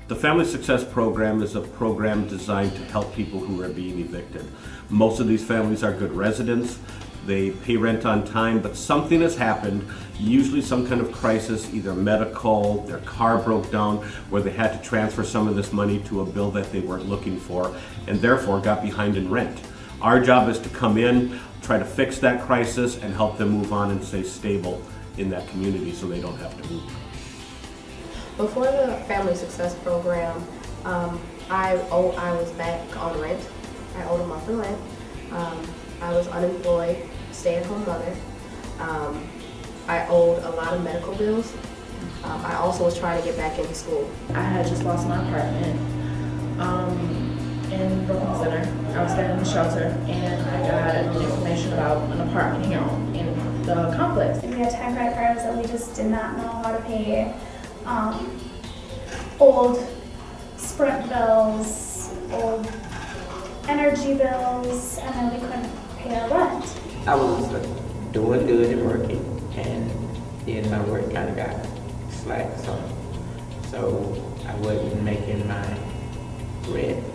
The Family Success Program is a program designed to help people who are being evicted. Most of these families are good residents. They pay rent on time, but something has happened, usually some kind of crisis, either medical, their car broke down, where they had to transfer some of this money to a bill that they weren't looking for, and therefore got behind in rent. Our job is to come in, try to fix that crisis, and help them move on and stay stable in that community so they don't have to move. Before the Family Success Program, I was back on rent. I owed a month of rent. I was unemployed, stay-at-home mother. I owed a lot of medical bills. I also was trying to get back into school. I had just lost my apartment in Brooklyn Center. I was staying in the shelter, and I got information about an apartment here in the complex. We had 10 credit cards that we just did not know how to pay. Old Sprint bills, old energy bills, and then we couldn't pay our rent. I was doing good and working, and then my work kind of got slack, so I wasn't making my rent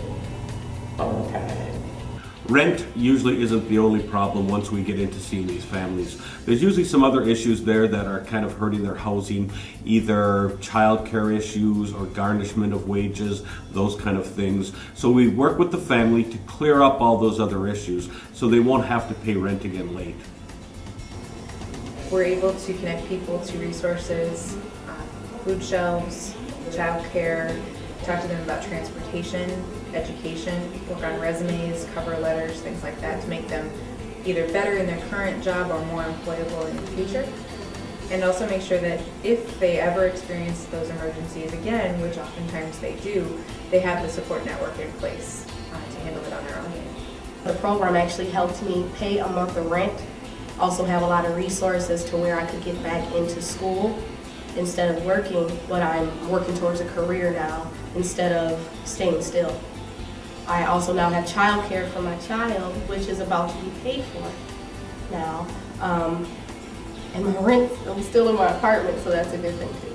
on time. Rent usually isn't the only problem once we get into seeing these families. There's usually some other issues there that are kind of hurting their housing, either childcare issues or garnishment of wages, those kind of things. So we work with the family to clear up all those other issues so they won't have to pay rent again late. We're able to connect people to resources, food shelves, childcare, talk to them about transportation, education, work on resumes, cover letters, things like that to make them either better in their current job or more employable in the future. And also make sure that if they ever experience those emergencies again, which oftentimes they do, they have the support network in place to handle it on their own. The program actually helped me pay a month of rent, also have a lot of resources to where I could get back into school instead of working, but I'm working towards a career now instead of staying still. I also now have child care for my child, which is about to be paid for now. And my rent, I'm still in my apartment, so that's a good thing too.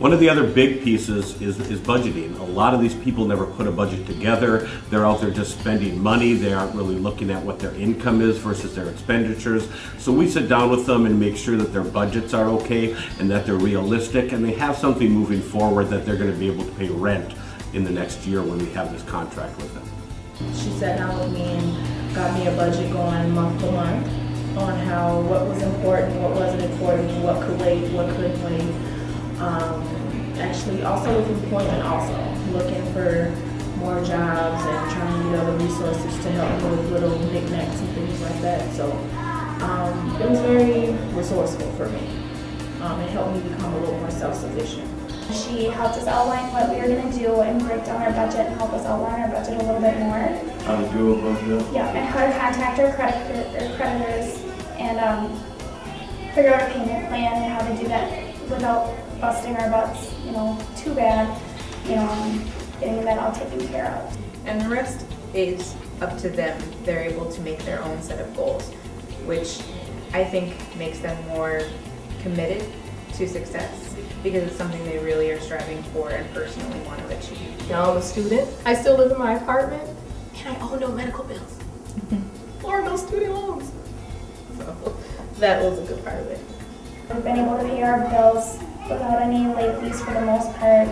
One of the other big pieces is budgeting. A lot of these people never put a budget together. They're out there just spending money. They aren't really looking at what their income is versus their expenditures. So we sit down with them and make sure that their budgets are okay and that they're realistic and they have something moving forward that they're going to be able to pay rent in the next year when we have this contract with them. She sat down with me and got me a budget going month to month on what was important, what wasn't important, what could wait, what couldn't wait. Actually, also with employment, also looking for more jobs and trying to get other resources to help me with little knickknacks and things like that. So it was very resourceful for me. It helped me become a little more self-sufficient. She helped us outline what we were going to do and break down our budget and help us outline our budget a little bit more. How to do a budget? Yeah, and how to contact our creditors and figure out a payment plan and how to do that without busting our butts, too bad, and getting that all taken care of. And the rest is up to them. They're able to make their own set of goals, which I think makes them more committed to success because it's something they really are striving for and personally want to achieve. Now I'm a student. I still live in my apartment, and I owe no medical bills or no student loans. So that was a good part of it. We've been able to pay our bills without any late fees for the most part.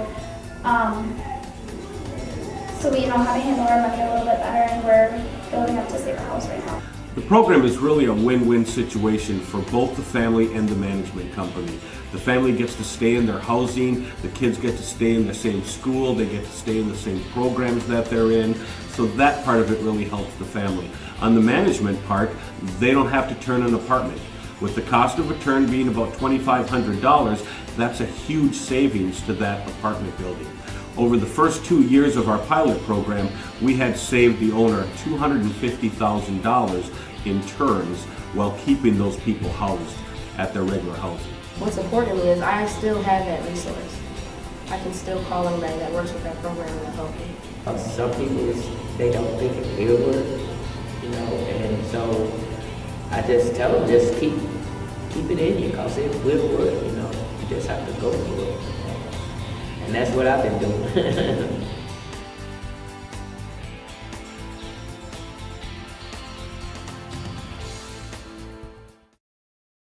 So we know how to handle our money a little bit better, and we're building up to save our house right now. The program is really a win-win situation for both the family and the management company. The family gets to stay in their housing, the kids get to stay in the same school, they get to stay in the same programs that they're in, so that part of it really helps the family. On the management part, they don't have to turn an apartment. With the cost of a turn being about $2,500, that's a huge savings to that apartment building. Over the first 2 years of our pilot program, we had saved the owner $250,000 in turns while keeping those people housed at their regular housing. What's important to me is I still have that resource. I can still call anybody that works with that program and help me. Some people, they don't think it will work, and so I just tell them, just keep it in you, because it will work, you just have to go for it. And that's what I've been doing.